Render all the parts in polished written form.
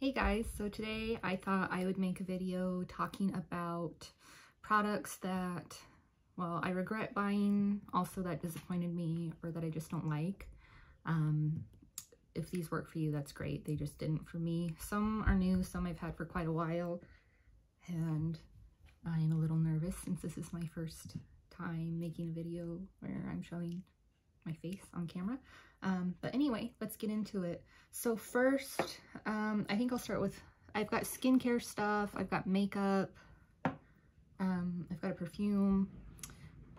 Hey guys, so today I thought I would make a video talking about products that, well, I regret buying, also that disappointed me, or that I just don't like. If these work for you, that's great. They just didn't for me. Some are new, some I've had for quite a while, and I'm a little nervous since this is my first time making a video where I'm showing my face on camera. But anyway, let's get into it. So first, I think I'll start with, I've got skincare stuff, I've got makeup, I've got a perfume.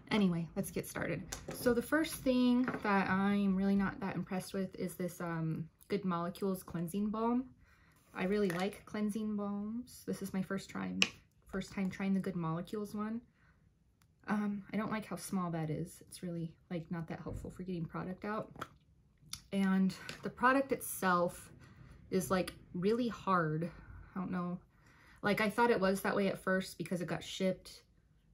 Anyway, let's get started. So the first thing that I'm really not that impressed with is this Good Molecules cleansing balm. I really like cleansing balms. This is my first time trying the Good Molecules one. I don't like how small that is. It's really like not that helpful for getting product out. And the product itself is like really hard. I don't know. Like I thought it was that way at first because it got shipped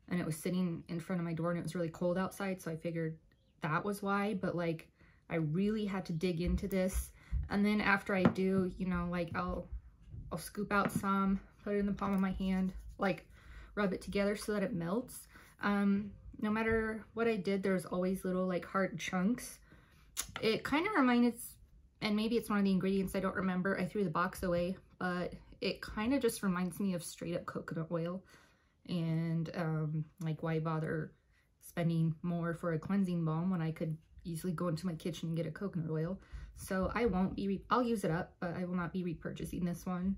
and it was sitting in front of my door and it was really cold outside. So I figured that was why, but like I really had to dig into this. And then after I do, you know, like I'll scoop out some, put it in the palm of my hand, like rub it together so that it melts. No matter what I did, there's always little like hard chunks. It kind of reminded, and maybe it's one of the ingredients, I don't remember, I threw the box away, but it kind of just reminds me of straight up coconut oil. And like why bother spending more for a cleansing balm when I could easily go into my kitchen and get a coconut oil. So I won't be, I'll use it up, but I will not be repurchasing this one.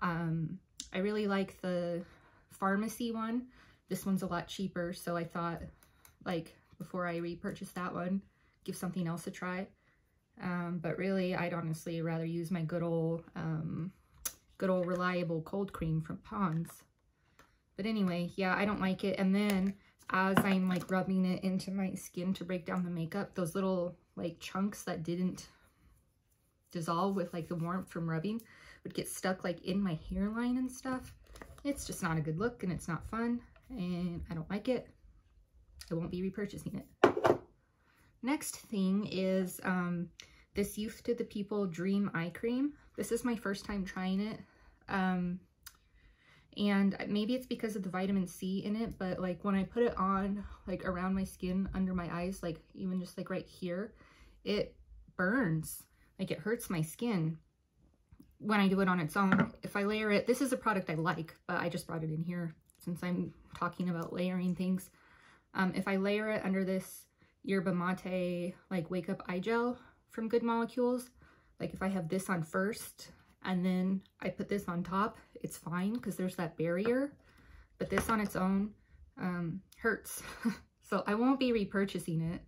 I really like the pharmacy one. This one's a lot cheaper, so I thought, like, before I repurchase that one, give something else a try. But really, I'd honestly rather use my good old reliable cold cream from Pond's. But anyway, yeah, I don't like it. And then as I'm like rubbing it into my skin to break down the makeup, those little like chunks that didn't dissolve with like the warmth from rubbing would get stuck like in my hairline and stuff. It's just not a good look and it's not fun. And I don't like it. I won't be repurchasing it. Next thing is this Youth to the People Dream Eye Cream. This is my first time trying it. And maybe it's because of the vitamin C in it, but like when I put it on, like around my skin, under my eyes, like even just like right here, it burns. Like it hurts my skin when I do it on its own. If I layer it, this is a product I like, but I just brought it in here since I'm talking about layering things. If I layer it under this yerba mate like wake up eye gel from Good Molecules, like if I have this on first and then I put this on top, it's fine because there's that barrier, but this on its own hurts. So I won't be repurchasing it.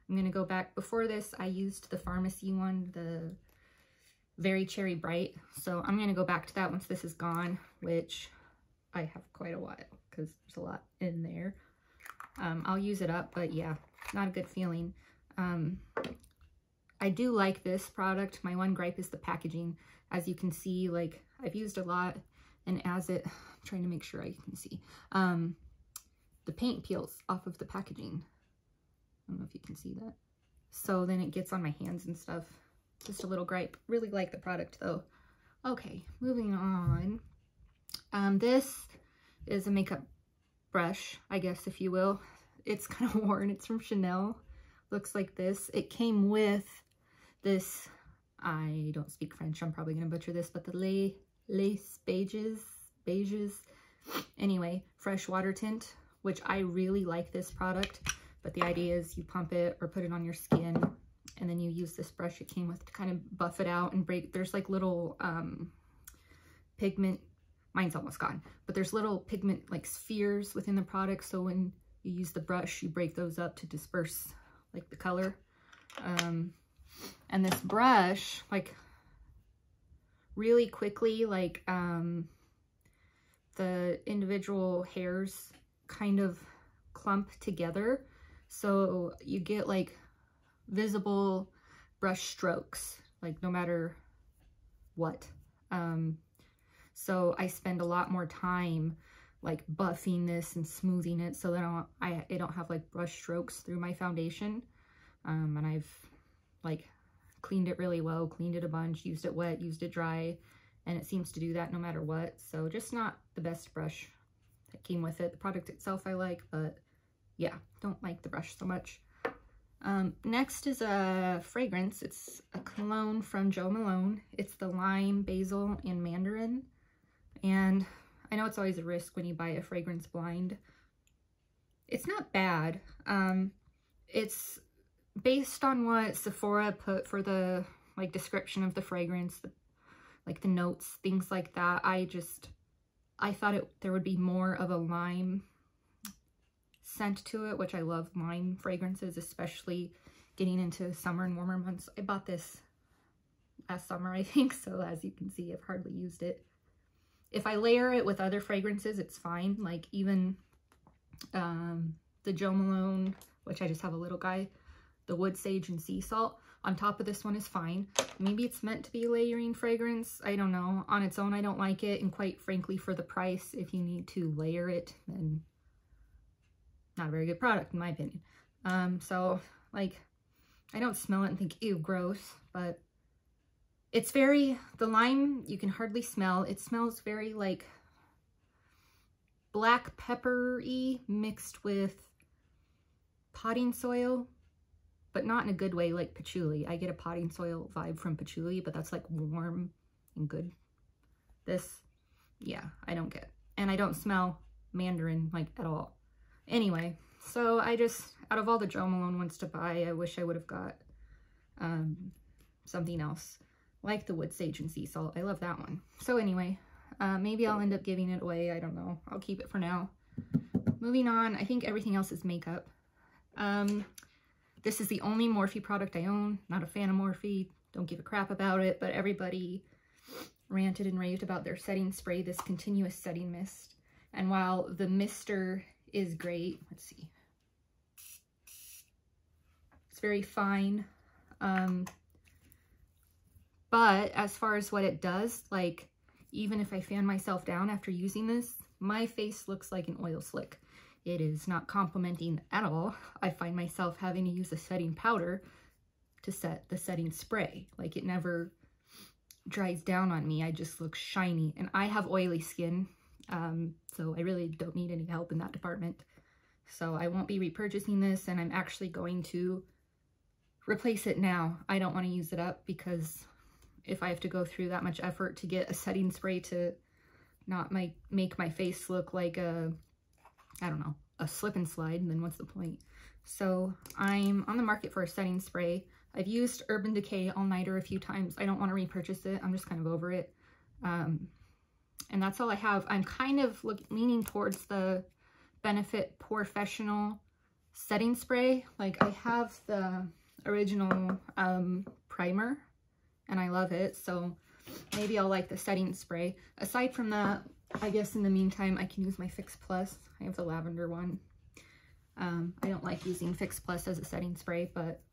I'm gonna go back. Before this I used the pharmacy one, the Very Cherry Bright, so I'm gonna go back to that once this is gone, which I have quite a while because there's a lot in there. I'll use it up, but yeah, not a good feeling. I do like this product. My one gripe is the packaging. As you can see, like I've used a lot, and as it, I'm trying to make sure I can see, the paint peels off of the packaging. I don't know if you can see that. So then it gets on my hands and stuff. Just a little gripe. Really like the product though. Okay, moving on. This is a makeup brush, I guess, if you will. It's kind of worn. It's from Chanel. Looks like this. It came with this, I don't speak French, I'm probably gonna butcher this, but the Les Beiges, anyway, fresh water tint, which I really like this product. But the idea is you pump it or put it on your skin, and then you use this brush it came with to kind of buff it out and break. There's like little pigment, mine's almost gone, but there's little pigment like spheres within the product, so when you use the brush you break those up to disperse like the color. And this brush, like really quickly, like the individual hairs kind of clump together, so you get like visible brush strokes, like no matter what. So I spend a lot more time like buffing this and smoothing it so that I don't have like brush strokes through my foundation. And I've like cleaned it really well, cleaned it a bunch, used it wet, used it dry, and it seems to do that no matter what. So just not the best brush that came with it. The product itself I like, but yeah, don't like the brush so much. Next is a fragrance. It's a cologne from Jo Malone. It's the Lime, Basil, and Mandarin. And I know it's always a risk when you buy a fragrance blind. It's not bad. It's based on what Sephora put for the like description of the fragrance, like the notes, things like that. I thought there would be more of a lime scent to it, which I love lime fragrances, especially getting into summer and warmer months. I bought this last summer, I think, so as you can see, I've hardly used it. If I layer it with other fragrances, it's fine. Like even the Jo Malone, which I just have a little guy, the Wood Sage and Sea Salt on top of this one is fine. Maybe it's meant to be a layering fragrance. I don't know. On its own, I don't like it. And quite frankly, for the price, if you need to layer it, then not a very good product in my opinion. So like, I don't smell it and think, ew, gross, but it's very, the lime, you can hardly smell. It smells very like black pepper-y mixed with potting soil, but not in a good way, like patchouli. I get a potting soil vibe from patchouli, but that's like warm and good. This, yeah, I don't get. And I don't smell mandarin like at all. Anyway, so I just, out of all the Jo Malone ones to buy, I wish I would have got something else like the Wood Sage and Sea Salt. I love that one. So anyway, maybe I'll end up giving it away. I don't know. I'll keep it for now. Moving on, I think everything else is makeup. This is the only Morphe product I own. Not a fan of Morphe. Don't give a crap about it, but everybody ranted and raved about their setting spray, this continuous setting mist. And while the mister is great, let's see, it's very fine. But as far as what it does, like, even if I fan myself down after using this, my face looks like an oil slick. It is not complimenting at all. I find myself having to use a setting powder to set the setting spray. Like, it never dries down on me. I just look shiny, and I have oily skin, so I really don't need any help in that department. So I won't be repurchasing this, and I'm actually going to replace it now. I don't want to use it up, because if I have to go through that much effort to get a setting spray to not make my face look like a, I don't know, a slip and slide, then what's the point? So I'm on the market for a setting spray. I've used Urban Decay All Nighter a few times. I don't want to repurchase it. I'm just kind of over it. And that's all I have. I'm kind of leaning towards the Benefit Professional setting spray. Like, I have the original primer, and I love it. So maybe I'll like the setting spray. Aside from that, I guess in the meantime, I can use my Fix Plus. I have the lavender one. I don't like using Fix Plus as a setting spray, but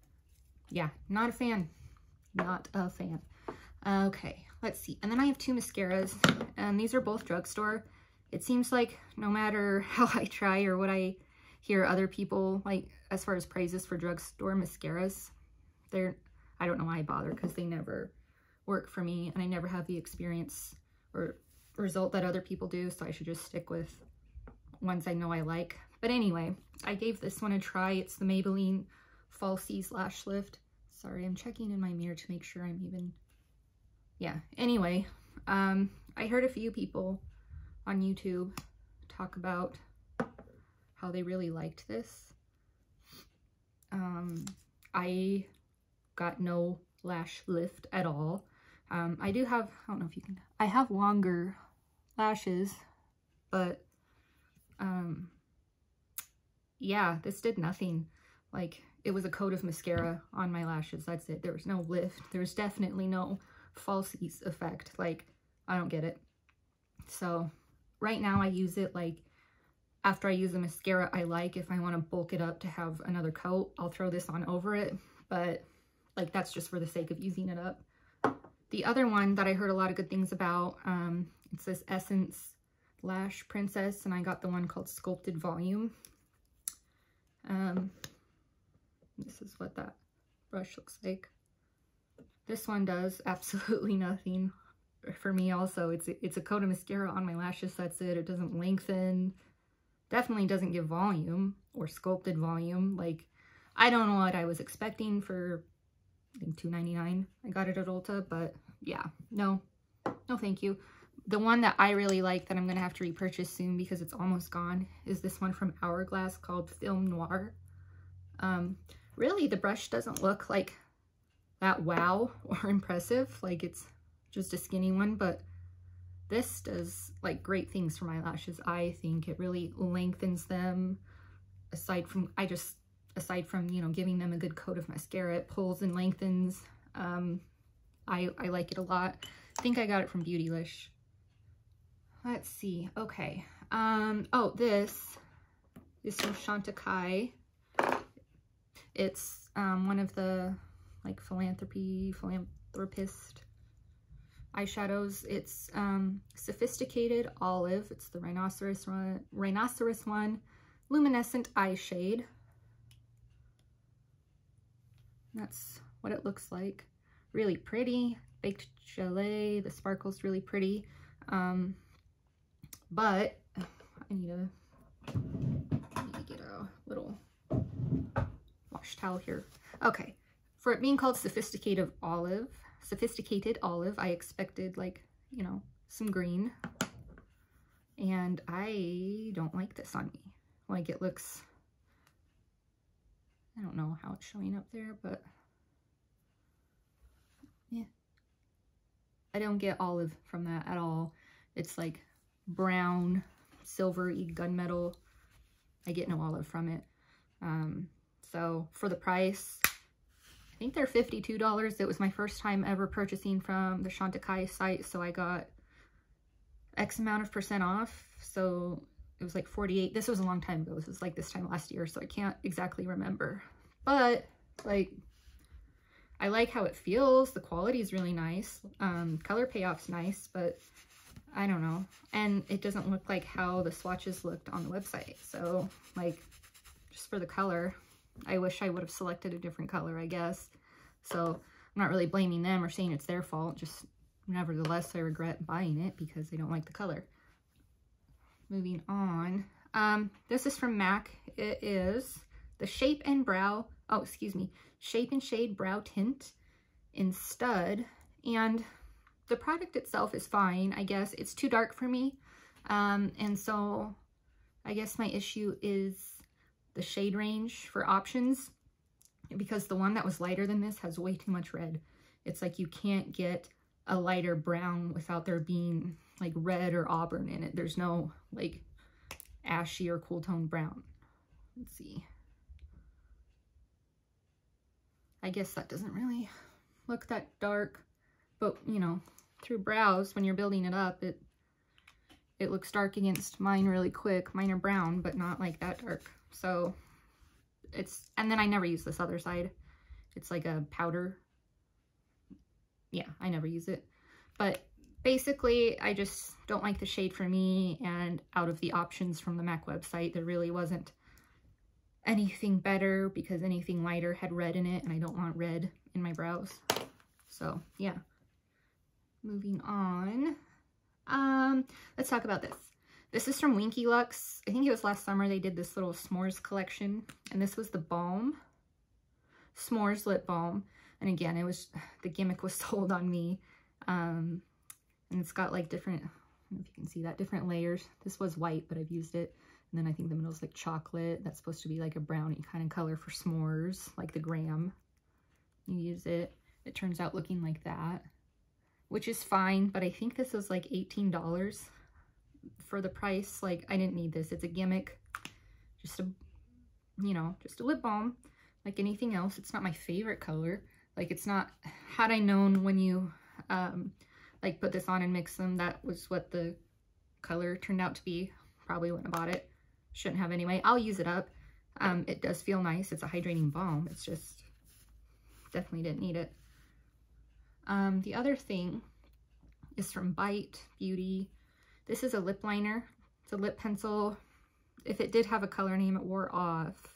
yeah, not a fan. Not a fan. Okay, let's see. And then I have two mascaras, and these are both drugstore. It seems like no matter how I try or what I hear other people, like, as far as praises for drugstore mascaras, I don't know why I bother, because they never work for me, and I never have the experience or result that other people do, so I should just stick with ones I know I like. But anyway, I gave this one a try. It's the Maybelline Falsies Lash Lift. Sorry, I'm checking in my mirror to make sure I'm even, yeah. Anyway, I heard a few people on YouTube talk about how they really liked this. I got no lash lift at all. I do have, I don't know if you can, I have longer lashes, but yeah, this did nothing. Like, it was a coat of mascara on my lashes. That's it. There was no lift. There's definitely no falsies effect. Like, I don't get it. So right now I use it like after I use a mascara I like. If I want to bulk it up to have another coat, I'll throw this on over it. But like, that's just for the sake of using it up. The other one that I heard a lot of good things about, it's this Essence Lash Princess, and I got the one called Sculpted Volume. This is what that brush looks like. This one does absolutely nothing. for me also. It's a coat of mascara on my lashes, that's it. It doesn't lengthen. Definitely doesn't give volume or sculpted volume. Like, I don't know what I was expecting for, I think, $2.99. I got it at Ulta, but yeah, no thank you. The one that I really like that I'm going to have to repurchase soon because it's almost gone is this one from Hourglass called Film Noir. Really, the brush doesn't look like that wow or impressive. Like, it's just a skinny one, but this does like great things for my lashes. I think it really lengthens them. Aside from, you know, giving them a good coat of mascara, it pulls and lengthens. I like it a lot. I think I got it from Beautylish. Let's see. Okay. Oh, this is from Chantecaille. It's one of the like philanthropist eyeshadows. It's Sophisticated Olive. It's the rhinoceros one, luminescent eye shade. That's what it looks like. Really pretty. Baked gelée. The sparkle's really pretty. But I need to get a little wash towel here. Okay. For it being called Sophisticated Olive, I expected, like, you know, some green. And I don't like this on me. Like, it looks, I don't know how it's showing up there, but yeah. I don't get olive from that at all. It's like brown, silvery, gunmetal. I get no olive from it. So for the price, I think they're $52. It was my first time ever purchasing from the Chantecaille site, so I got X amount of % off. So it was like 48. This was a long time ago. This was like this time last year, so I can't exactly remember. But like, I like how it feels. The quality is really nice. Color payoff's nice, but I don't know. And it doesn't look like how the swatches looked on the website. So like, just for the color, I wish I would have selected a different color, I guess. So I'm not really blaming them or saying it's their fault. Just nevertheless, I regret buying it because I don't like the color. Moving on. This is from MAC. It is the Shape and Shade Brow Tint in Stud. And the product itself is fine, I guess. It's too dark for me. And so I guess my issue is the shade range for options, because the one that was lighter than this has way too much red. It's like you can't get a lighter brown without there being like red or auburn in it. There's no like ashy or cool tone brown. Let's see. I guess that doesn't really look that dark, but you know, through brows, when you're building it up, it looks dark against mine really quick. Mine are brown, but not like that dark. So it's, and then I never use this other side. It's like a powder. Yeah, I never use it. But basically, I just don't like the shade for me, and out of the options from the MAC website, there really wasn't anything better, because anything lighter had red in it, and I don't want red in my brows. So yeah. Moving on. Let's talk about this. This is from Winky Lux. I think it was last summer they did this little s'mores collection, and this was the balm. S'mores lip balm. And again, it was, the gimmick was sold on me. And it's got like different, I don't know if you can see that, different layers. This was white, but I've used it. And then I think the middle is like chocolate. That's supposed to be like a brownie kind of color for s'mores, like the graham. You use it. It turns out looking like that, which is fine, but I think this was like $18 for the price. Like, I didn't need this. It's a gimmick. Just a, you know, just a lip balm like anything else. It's not my favorite color. Like, it's not, had I known when you like put this on and mix them, that was what the color turned out to be, probably wouldn't have bought it. Shouldn't have anyway. I'll use it up. It does feel nice. It's a hydrating balm. It's just, definitely didn't need it. The other thing is from Bite Beauty. This is a lip liner. It's a lip pencil. If it did have a color name, it wore off,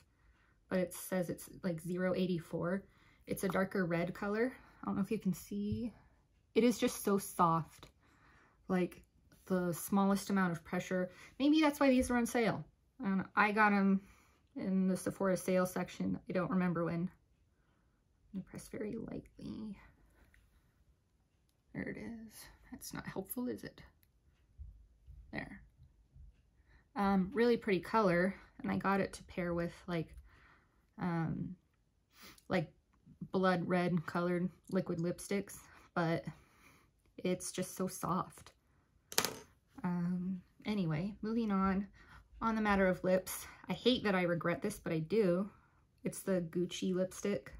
but it says it's like 084. It's a darker red color. I don't know if you can see. It is just so soft. like the smallest amount of pressure. Maybe that's why these are on sale. I got them in the Sephora sale section. I don't remember when. I'm gonna press very lightly. There it is. That's not helpful, is it? There. Really pretty color, and I got it to pair with like blood red colored liquid lipsticks, but it's just so soft. Anyway, moving on the matter of lips. I hate that I regret this, but I do. It's the Gucci lipstick.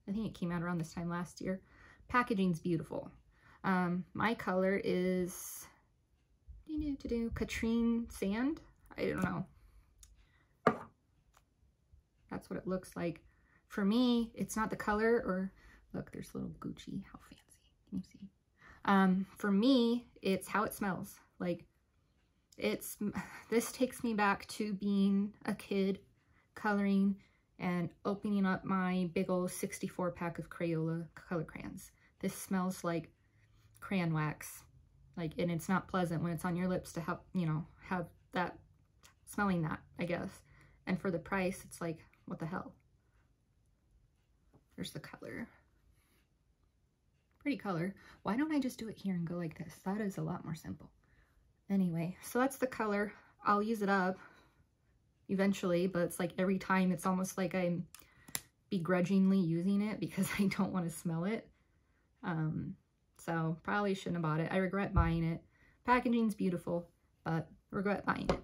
I think it came out around this time last year. Packaging's beautiful. My color is Katrine Sand. I don't know. That's what it looks like. For me, it's not the color, or look, there's little Gucci. How fancy. Can you see? For me, it's how it smells. Like, this takes me back to being a kid coloring and opening up my big old 64 pack of Crayola color crayons. This smells like crayon wax. Like, and it's not pleasant when it's on your lips to have, you know, have that, smelling that, I guess. And for the price, it's like, what the hell? There's the color. Pretty color. Why don't I just do it here and go like this? That is a lot more simple. Anyway, so that's the color. I'll use it up eventually, but it's like every time it's almost like I'm begrudgingly using it because I don't want to smell it. So probably shouldn't have bought it. I regret buying it. Packaging's beautiful, but regret buying it.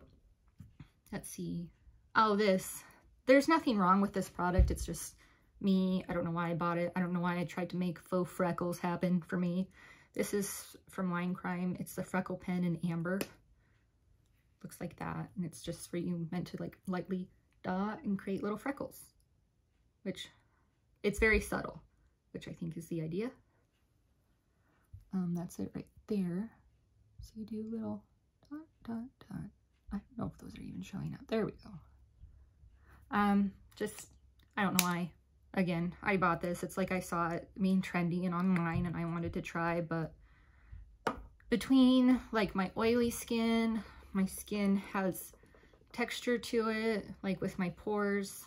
Let's see. Oh, this. There's nothing wrong with this product. It's just me. I don't know why I bought it. I don't know why I tried to make faux freckles happen for me. This is from Line Crime. It's the Freckle Pen in Amber. Looks like that. And it's just for you, meant to like lightly dot and create little freckles. Which, it's very subtle, which I think is the idea. That's it right there. So you do little dot, dot, dot. I don't know if those are even showing up. There we go. Just, I don't know why. Again, I bought this. It's like I saw it being trendy and online and I wanted to try, but between like my oily skin, my skin has texture to it, like with my pores,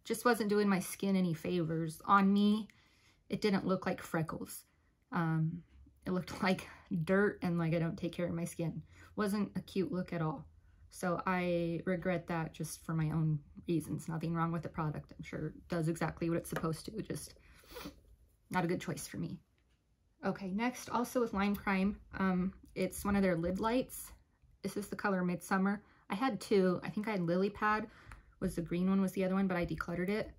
just wasn't doing my skin any favors. On me, it didn't look like freckles. It looked like dirt and like I don't take care of my skin. Wasn't a cute look at all. So I regret that just for my own reasons. Nothing wrong with the product. I'm sure it does exactly what it's supposed to. Just not a good choice for me. Okay, next, also with Line Crime, it's one of their lid lights. This is the color Midsummer. I had two. I think I had Lily Pad, was the green one, was the other one, but I decluttered it.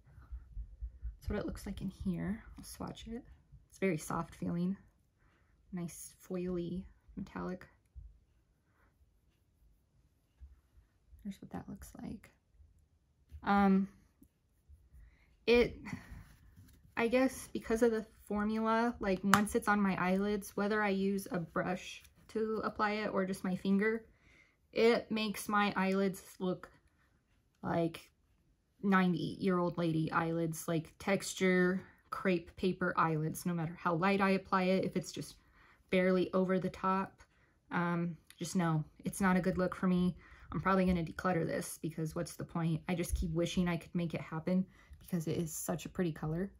That's what it looks like in here. I'll swatch it. It's very soft feeling. Nice foily metallic. Here's what that looks like. I guess because of the formula, like once it's on my eyelids, whether I use a brush to apply it or just my finger, it makes my eyelids look like 90-year-old lady eyelids, like texture, crepe paper eyelids, no matter how light I apply it. If it's just barely over the top, just know it's not a good look for me. I'm probably going to declutter this because what's the point? I just keep wishing I could make it happen because it is such a pretty color.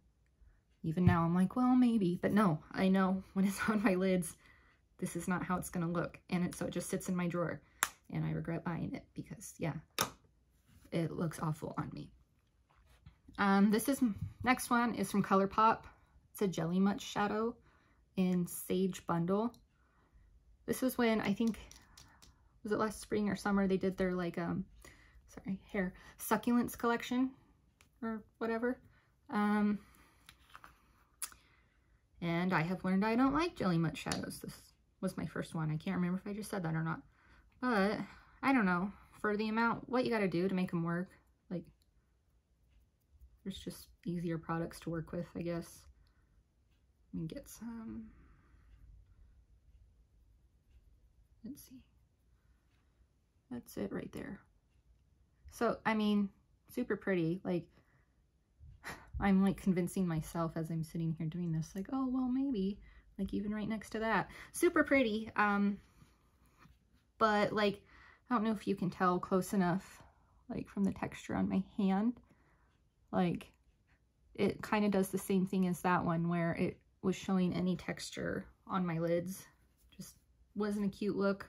Even now I'm like, well, maybe, but no, I know when it's on my lids, this is not how it's going to look. And so it just sits in my drawer and I regret buying it because yeah, it looks awful on me. Next one is from ColourPop. It's a Jelly Much shadow in Sage Bundle. This was when, I think, was it last spring or summer, they did their like, hair succulents collection or whatever. And I have learned I don't like Jelly Much shadows. This was my first one. I can't remember if I just said that or not. But, I don't know. For the amount, what you gotta do to make them work, like, there's just easier products to work with, I guess. Let me get some. Let's see. That's it right there. So, I mean, super pretty. Like, I'm like convincing myself as I'm sitting here doing this, like, oh, well, maybe like even right next to that. Super pretty. But like, I don't know if you can tell close enough, like from the texture on my hand, like it kind of does the same thing as that one where it was showing any texture on my lids. Just wasn't a cute look.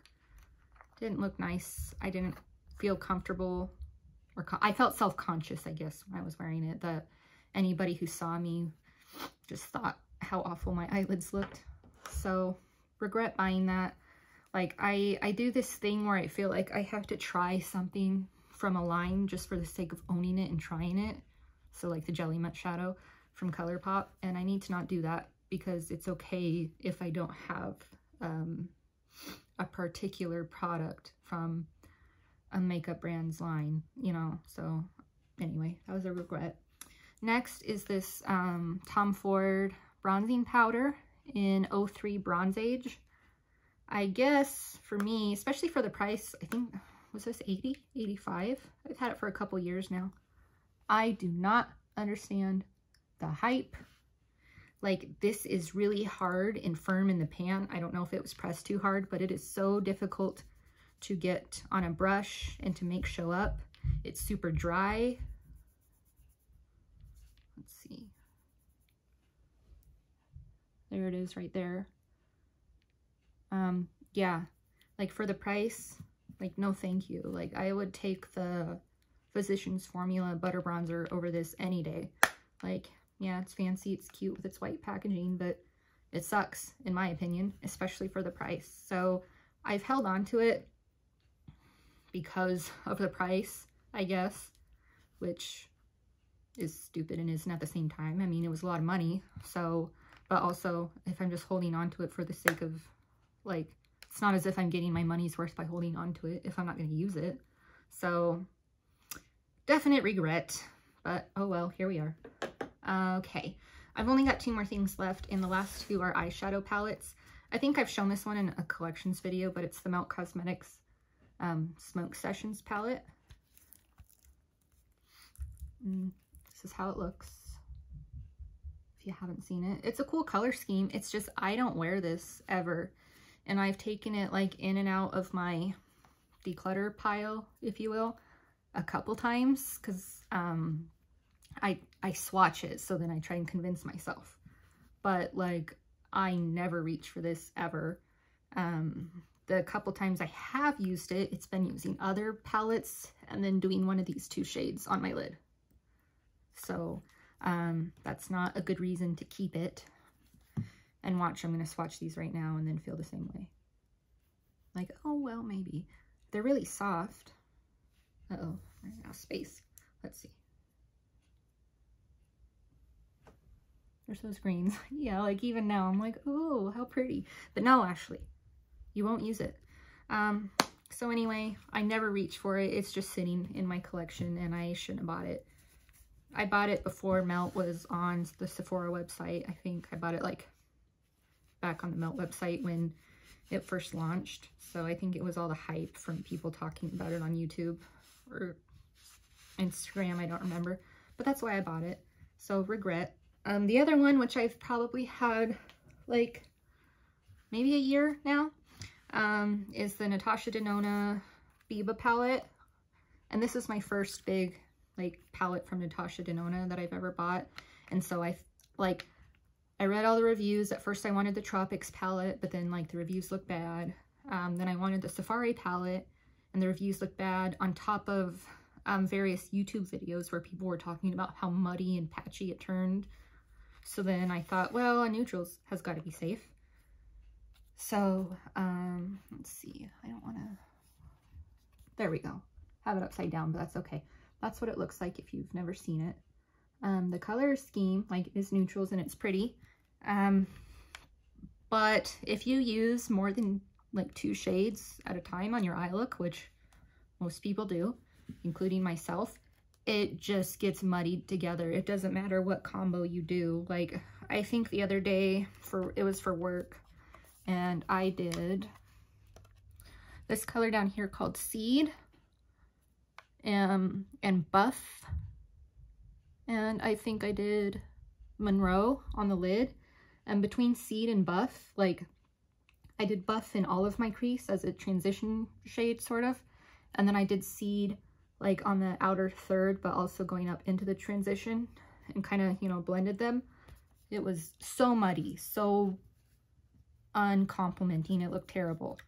Didn't look nice. I didn't feel comfortable, or I felt self-conscious, I guess, when I was wearing it, that anybody who saw me just thought how awful my eyelids looked. So regret buying that. Like I do this thing where I feel like I have to try something from a line just for the sake of owning it and trying it. So like the Jelly Matte Shadow from ColourPop, and I need to not do that, because it's okay if I don't have a particular product from a makeup brand's line, you know. So anyway, that was a regret. Next is this Tom Ford bronzing powder in 03 Bronze Age. I guess for me, especially for the price, I think, was this 80, 85? I've had it for a couple years now. I do not understand the hype. Like, this is really hard and firm in the pan. I don't know if it was pressed too hard, but it is so difficult to get on a brush and to make show up. It's super dry. Let's see. There it is right there. Yeah, like for the price, like no thank you. Like I would take the Physicians Formula Butter Bronzer over this any day. Like, yeah, it's fancy, it's cute with its white packaging, but it sucks in my opinion, especially for the price. So I've held on to it because of the price, I guess, which is stupid and isn't at the same time. I mean, it was a lot of money, so, but also if I'm just holding on to it for the sake of, like, it's not as if I'm getting my money's worth by holding on to it if I'm not going to use it. So definite regret, but oh well, here we are. Okay, I've only got 2 more things left, and the last 2 are eyeshadow palettes. I think I've shown this one in a collections video, but it's the Melt Cosmetics Smoke Sessions palette. This is how it looks, if you haven't seen it. It's a cool color scheme. It's just I don't wear this ever, and I've taken it like in and out of my declutter pile, if you will, a couple times, because I swatch it, so then I try and convince myself. But like, I never reach for this ever. The couple times I have used it, it's been using other palettes and then doing one of these 2 shades on my lid. So that's not a good reason to keep it. And watch, I'm going to swatch these right now and then feel the same way. Like, oh, well, maybe. They're really soft. Uh-oh, running out of space. Let's see. There's those greens. Yeah, like even now I'm like, oh, how pretty. But no, Ashley, you won't use it. So anyway, I never reach for it. It's just sitting in my collection, and I shouldn't have bought it. I bought it before Melt was on the Sephora website. I think I bought it like back on the Melt website when it first launched. So I think it was all the hype from people talking about it on YouTube or Instagram. I don't remember, but that's why I bought it. So regret. The other one, which I've probably had like maybe a year now, is the Natasha Denona Biba palette. And this is my first big like palette from Natasha Denona that I've ever bought. And so I read all the reviews. At first I wanted the Tropics palette, but then like the reviews looked bad. Then I wanted the Safari palette, and the reviews looked bad, on top of various YouTube videos where people were talking about how muddy and patchy it turned. So then I thought, well, a neutrals has got to be safe. So, let's see. I don't want to... There we go. Have it upside down, but that's okay. That's what it looks like if you've never seen it. The color scheme, like, is neutrals and it's pretty. But if you use more than, like, 2 shades at a time on your eye look, which most people do, including myself, it just gets muddied together. It doesn't matter what combo you do. Like, I think the other day, it was for work, and I did this color down here called Seed and Buff, and I think I did Monroe on the lid, And between Seed and Buff, like I did Buff in all of my crease as a transition shade sort of. And then I did Seed like on the outer third, but also going up into the transition and kind of, you know, blended them. It was so muddy, so uncomplimenting. It looked terrible.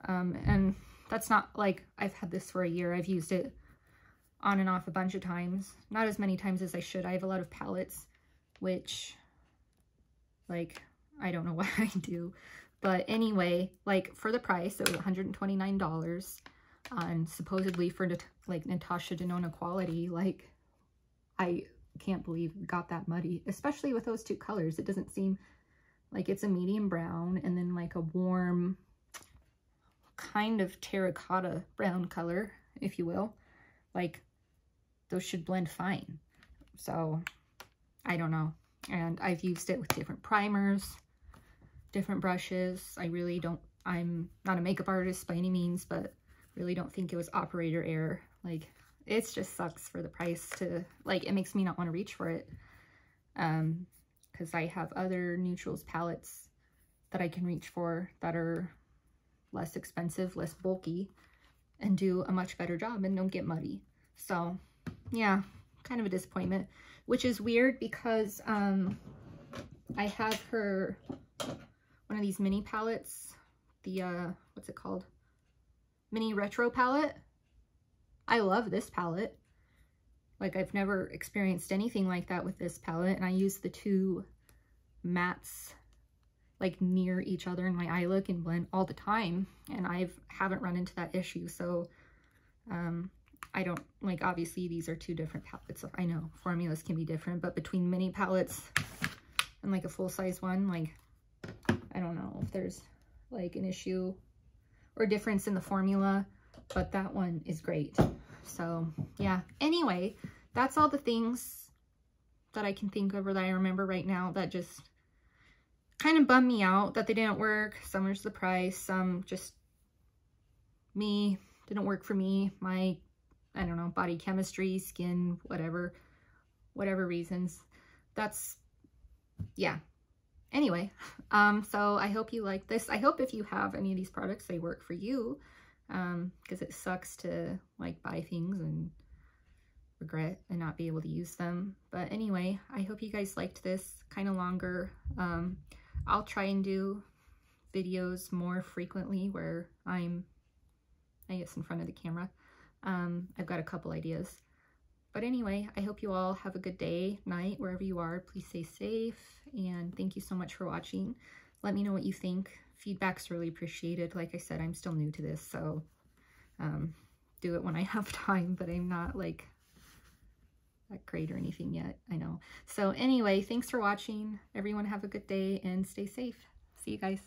And that's not like I've had this for a year. I've used it on and off a bunch of times. Not as many times as I should. I have a lot of palettes, which, like, I don't know why I do. But anyway, like, for the price, it was $129. And supposedly for, like, Natasha Denona quality, like, I can't believe it got that muddy. Especially with those two colors. It doesn't seem like it's a medium brown and then, like, a warm kind of terracotta brown color, if you will. Like, those should blend fine. So, I don't know. And I've used it with different primers, different brushes. I'm not a makeup artist by any means, but really don't think it was operator error. Like, it just sucks for the price to, like, it makes me not want to reach for it. Because I have other neutrals palettes that I can reach for that are less expensive, less bulky, and do a much better job and don't get muddy. So yeah, kind of a disappointment, which is weird because I have her, one of these mini palettes, the what's it called, mini retro palette. I love this palette. Like, I've never experienced anything like that with this palette, and I use the two mattes like near each other in my eye look and blend all the time, and haven't run into that issue. So I don't, like, obviously these are two different palettes. I know formulas can be different, but between mini palettes and like a full-size one, like, I don't know if there's like an issue or difference in the formula, but that one is great. So yeah, anyway, that's all the things that I can think of or that I remember right now that just kind of bummed me out that they didn't work. Some was the price, some just didn't work for me. My, I don't know, body chemistry, skin, whatever reasons. That's, yeah. Anyway, so I hope you like this. I hope if you have any of these products, they work for you, because it sucks to, like, buy things and regret and not be able to use them. But anyway, I hope you guys liked this, kind of longer. I'll try and do videos more frequently where I'm, I guess, in front of the camera. I've got a couple ideas. But anyway, I hope you all have a good day, night, wherever you are. Please stay safe, and thank you so much for watching. Let me know what you think. Feedback's really appreciated. Like I said, I'm still new to this, so do it when I have time, but I'm not, like, that great or anything yet, I know. So anyway, thanks for watching. Everyone have a good day and stay safe. See you guys.